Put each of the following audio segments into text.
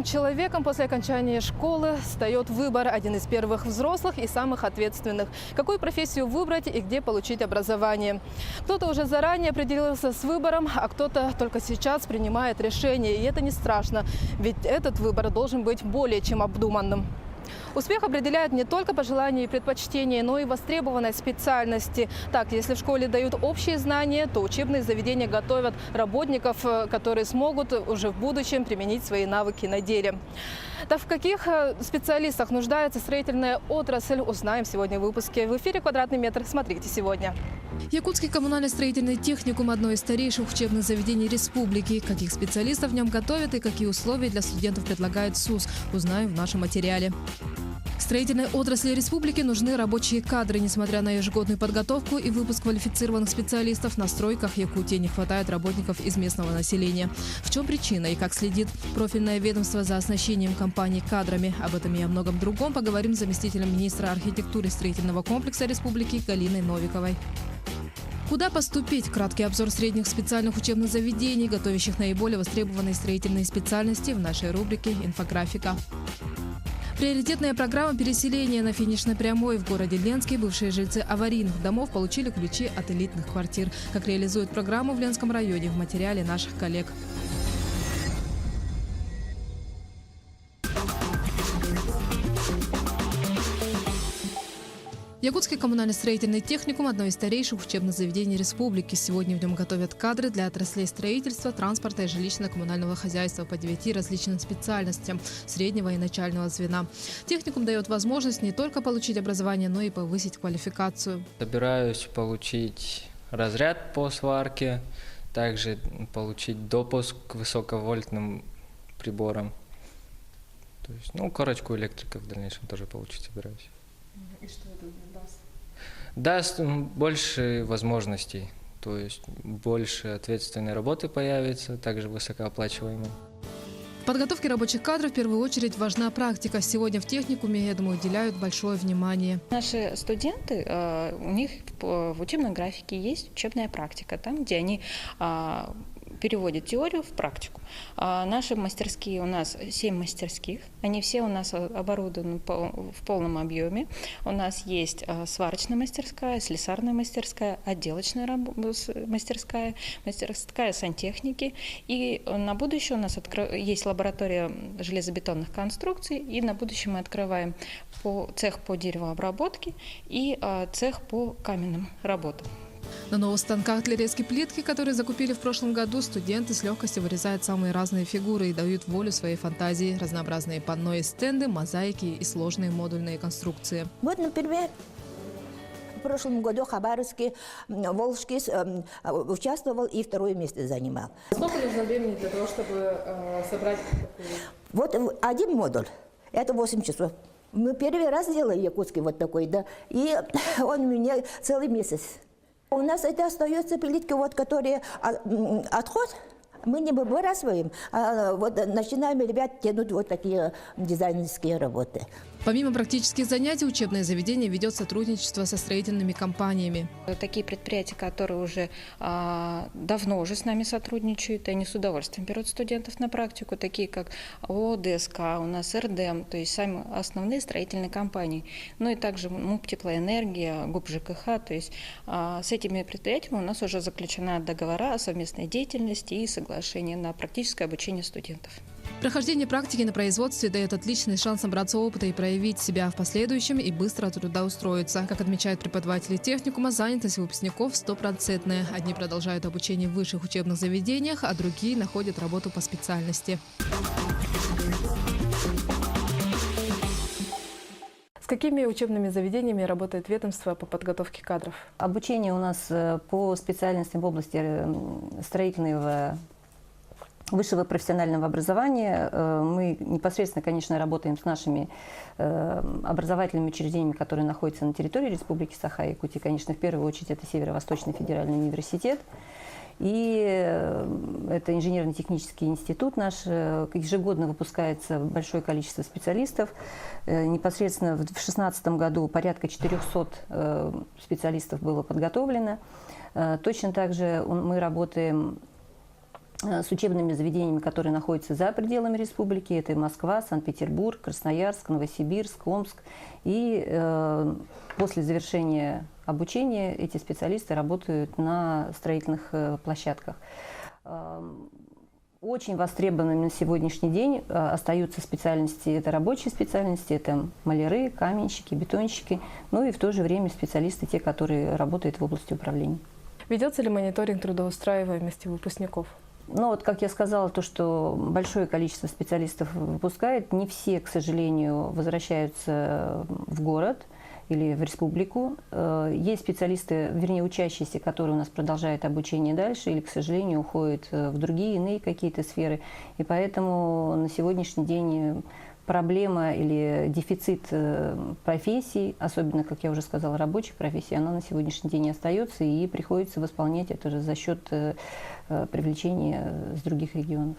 человеком после окончания школы встает выбор. Один из первых взрослых и самых ответственных. Какую профессию выбрать и где получить образование. Кто-то уже заранее определился с выбором, а кто-то только сейчас принимает решение. И это не страшно, ведь этот выбор должен быть более чем обдуманным. Успех определяет не только по желанию и предпочтения, но и востребованность специальности. Так, если в школе дают общие знания, то учебные заведения готовят работников, которые смогут уже в будущем применить свои навыки на деле. Так, в каких специалистах нуждается строительная отрасль, узнаем сегодня в выпуске. В эфире «Квадратный метр». Смотрите сегодня. Якутский коммунально-строительный техникум – одно из старейших учебных заведений республики. Каких специалистов в нем готовят и какие условия для студентов предлагает СУЗ, узнаем в нашем материале. Строительной отрасли республики нужны рабочие кадры. Несмотря на ежегодную подготовку и выпуск квалифицированных специалистов, на стройках Якутии не хватает работников из местного населения. В чем причина и как следит профильное ведомство за оснащением компаний кадрами? Об этом и о многом другом поговорим с заместителем министра архитектуры и строительного комплекса республики Галиной Новиковой. Куда поступить? Краткий обзор средних специальных учебных заведений, готовящих наиболее востребованные строительные специальности в нашей рубрике «Инфографика». Приоритетная программа переселения на финишной прямой. В городе Ленске бывшие жильцы аварийных домов получили ключи от элитных квартир. Как реализуют программу в Ленском районе, в материале наших коллег. Якутский коммунально-строительный техникум – одно из старейших учебных заведений республики. Сегодня в нем готовят кадры для отраслей строительства, транспорта и жилищно-коммунального хозяйства по 9 различным специальностям среднего и начального звена. Техникум дает возможность не только получить образование, но и повысить квалификацию. Собираюсь получить разряд по сварке, также получить допуск к высоковольтным приборам. То есть, корочку электрика в дальнейшем тоже получить собираюсь. И что это даст? Даст больше возможностей, то есть больше ответственной работы появится, также высокооплачиваемой. В подготовке рабочих кадров в первую очередь важна практика. Сегодня в техникуме, я думаю, уделяют большое внимание. Наши студенты, у них в учебном графике есть учебная практика, там, где они переводят теорию в практику. Наши мастерские, у нас 7 мастерских, они все у нас оборудованы в полном объеме. У нас есть сварочная мастерская, слесарная мастерская, отделочная мастерская, мастерская сантехники. И на будущее у нас есть лаборатория железобетонных конструкций, и на будущее мы открываем цех по деревообработке и цех по каменным работам. На новых станках для резки плитки, которые закупили в прошлом году, студенты с легкостью вырезают самые разные фигуры и дают волю своей фантазии. Разнообразные панно и стенды, мозаики и сложные модульные конструкции. Вот, например, в прошлом году Хабаровский, Волжский участвовал и 2-е место занимал. Сколько нужно времени для того, чтобы собрать такую? Вот один модуль, это 8 часов. Мы первый раз делали якутский вот такой, да, и он у меня целый месяц. У нас это остается плитки, вот, которые отход, мы не выбрасываем, а вот начинаем ребят тянуть вот такие дизайнерские работы. Помимо практических занятий, учебное заведение ведет сотрудничество со строительными компаниями. Такие предприятия, которые уже давно уже с нами сотрудничают, они с удовольствием берут студентов на практику, такие как ООО ДСК, у нас РДМ, то есть сами основные строительные компании. Ну и также МУП «Теплоэнергия», ГУП ЖКХ, то есть с этими предприятиями у нас уже заключены договора о совместной деятельности и соглашения на практическое обучение студентов. Прохождение практики на производстве дает отличный шанс набраться опыта и проявить себя в последующем и быстро трудоустроиться. Как отмечают преподаватели техникума, занятость выпускников 100%. Одни продолжают обучение в высших учебных заведениях, а другие находят работу по специальности. С какими учебными заведениями работает ведомство по подготовке кадров? Обучение у нас по специальностям в области строительного высшего профессионального образования. Мы непосредственно, конечно, работаем с нашими образовательными учреждениями, которые находятся на территории Республики Саха-Якутия. Конечно, в первую очередь это Северо-Восточный федеральный университет. И это инженерно-технический институт наш. Ежегодно выпускается большое количество специалистов. Непосредственно в 2016 году порядка 400 специалистов было подготовлено. Точно так же мы работаем с учебными заведениями, которые находятся за пределами республики. Это и Москва, Санкт-Петербург, Красноярск, Новосибирск, Омск. И после завершения обучения эти специалисты работают на строительных площадках. Очень востребованными на сегодняшний день остаются специальности, это рабочие специальности, это маляры, каменщики, бетонщики, ну и в то же время специалисты, те, которые работают в области управления. Ведется ли мониторинг трудоустраиваемости выпускников? Ну вот, как я сказала, то, что большое количество специалистов выпускает, не все, к сожалению, возвращаются в город или в республику. Есть специалисты, вернее, учащиеся, которые у нас продолжают обучение дальше или, к сожалению, уходят в другие, иные какие-то сферы. И поэтому на сегодняшний день проблема или дефицит профессий, особенно, как я уже сказала, рабочих профессий, она на сегодняшний день остается, и приходится восполнять это же за счет привлечения с других регионов.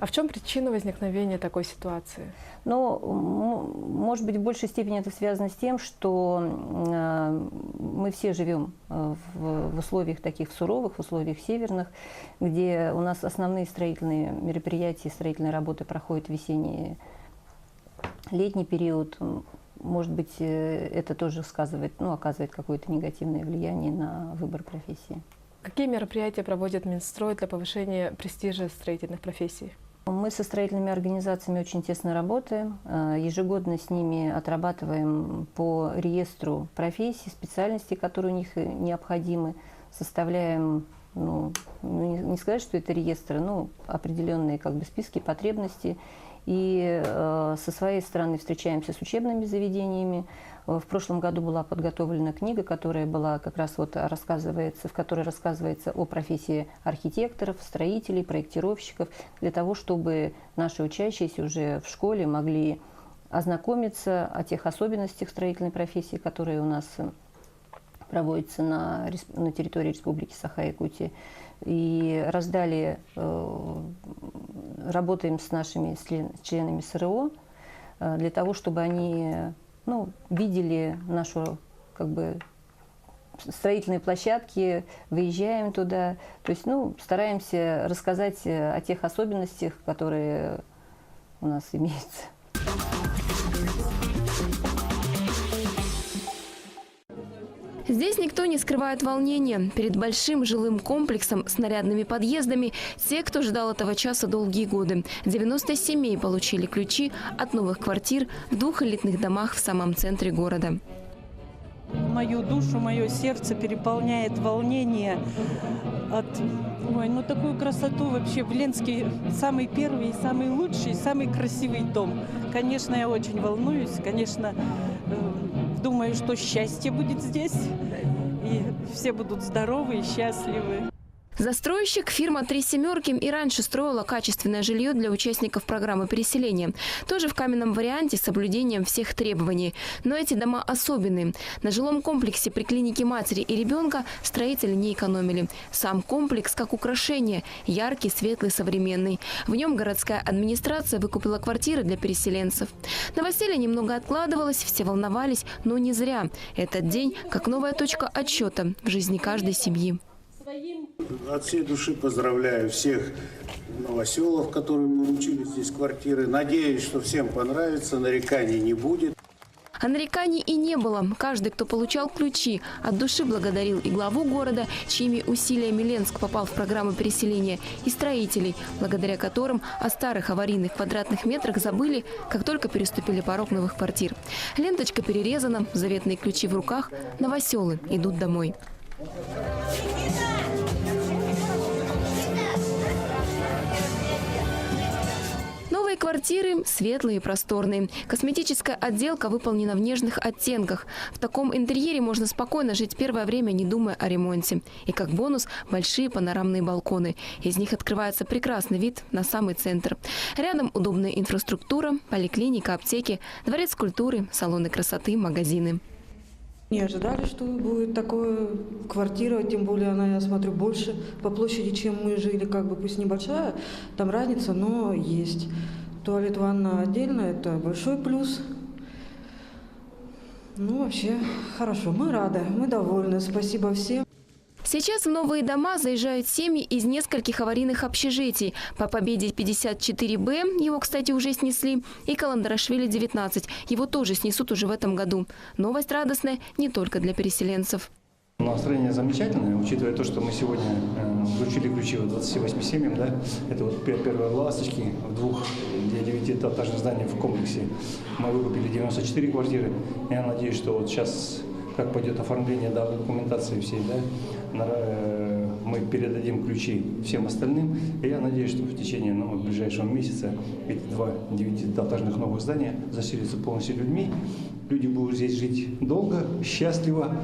А в чем причина возникновения такой ситуации? Ну, может быть, в большей степени это связано с тем, что мы все живем в условиях таких суровых, в условиях северных, где у нас основные строительные мероприятия, строительные работы проходят в весенний, летний период. Может быть, это тоже оказывает какое-то негативное влияние на выбор профессии. Какие мероприятия проводит Минстрой для повышения престижа строительных профессий? Мы со строительными организациями очень тесно работаем. Ежегодно с ними отрабатываем по реестру профессий, специальностей, которые у них необходимы. Составляем, не сказать, что это реестры, но определенные списки потребностей. И со своей стороны встречаемся с учебными заведениями. В прошлом году была подготовлена книга, которая была в которой рассказывается о профессии архитекторов, строителей, проектировщиков, для того, чтобы наши учащиеся уже в школе могли ознакомиться о тех особенностях строительной профессии, которые у нас проводятся на территории Республики Саха-Якутия. И работаем с нашими членами СРО для того, чтобы они видели нашу строительные площадки, выезжаем туда. То есть стараемся рассказать о тех особенностях, которые у нас имеются. Здесь никто не скрывает волнения. Перед большим жилым комплексом с нарядными подъездами те, кто ждал этого часа долгие годы. 90 семей получили ключи от новых квартир в 2 элитных домах в самом центре города. Мою душу, мое сердце переполняет волнение от такую красоту. Вообще в Ленске самый первый, самый лучший, самый красивый дом. Конечно, я очень волнуюсь, конечно, думаю, что счастье будет здесь, и все будут здоровы и счастливы. Застройщик фирма «Три семерки» и раньше строила качественное жилье для участников программы переселения. Тоже в каменном варианте с соблюдением всех требований. Но эти дома особенные. На жилом комплексе при клинике матери и ребенка строители не экономили. Сам комплекс как украшение. Яркий, светлый, современный. В нем городская администрация выкупила квартиры для переселенцев. Новоселье немного откладывалось, все волновались, но не зря. Этот день как новая точка отсчета в жизни каждой семьи. От всей души поздравляю всех новоселов, которые получили здесь квартиры. Надеюсь, что всем понравится, нареканий не будет. А нареканий и не было. Каждый, кто получал ключи, от души благодарил и главу города, чьими усилиями Ленск попал в программу переселения, и строителей, благодаря которым о старых аварийных квадратных метрах забыли, как только переступили порог новых квартир. Ленточка перерезана, заветные ключи в руках, новоселы идут домой. Новые квартиры светлые и просторные. Косметическая отделка выполнена в нежных оттенках. В таком интерьере можно спокойно жить первое время, не думая о ремонте. И как бонус – большие панорамные балконы. Из них открывается прекрасный вид на самый центр. Рядом удобная инфраструктура, поликлиника, аптеки, дворец культуры, салоны красоты, магазины. Не ожидали, что будет такая квартира, тем более она, я смотрю, больше по площади, чем мы жили, пусть небольшая, там разница, но есть. Туалет, ванна отдельно, это большой плюс. Вообще хорошо, мы рады, мы довольны, спасибо всем. Сейчас в новые дома заезжают семьи из нескольких аварийных общежитий. По Победе 54Б, его, кстати, уже снесли, и Каландарашвили 19. Его тоже снесут уже в этом году. Новость радостная не только для переселенцев. Настроение замечательное, учитывая то, что мы сегодня вручили ключи 28 семьям, да, это вот первые ласточки в 2 9-этажных зданиях в комплексе. Мы выкупили 94 квартиры. Я надеюсь, что вот сейчас, как пойдет оформление документации всей, да, мы передадим ключи всем остальным. И я надеюсь, что в течение ближайшего месяца эти 2 9-этажных новых здания заселятся полностью людьми. Люди будут здесь жить долго, счастливо.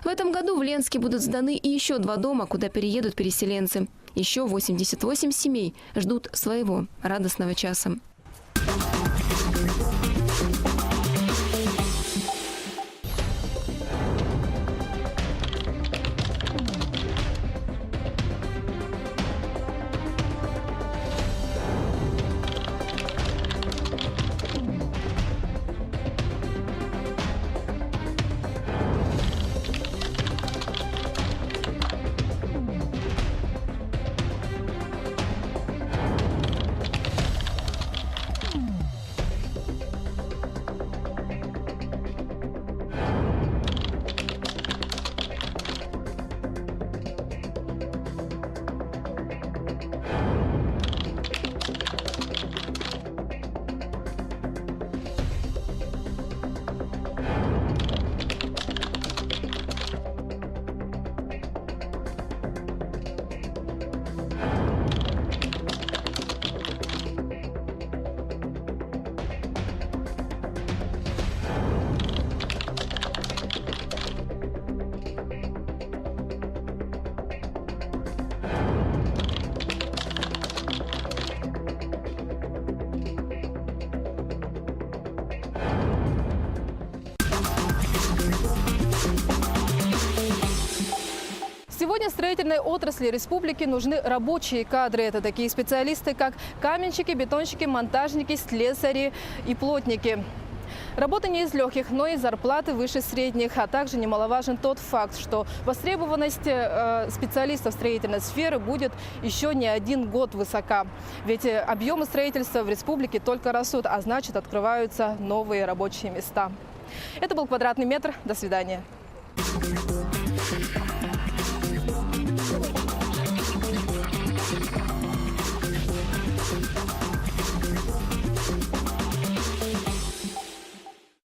В этом году в Ленске будут сданы и еще 2 дома, куда переедут переселенцы. Еще 88 семей ждут своего радостного часа. Сегодня строительной отрасли республики нужны рабочие кадры. Это такие специалисты, как каменщики, бетонщики, монтажники, слесари и плотники. Работа не из легких, но и зарплаты выше средних. А также немаловажен тот факт, что востребованность специалистов строительной сферы будет еще не 1 год высока. Ведь объемы строительства в республике только растут, а значит, открываются новые рабочие места. Это был «Квадратный метр». До свидания.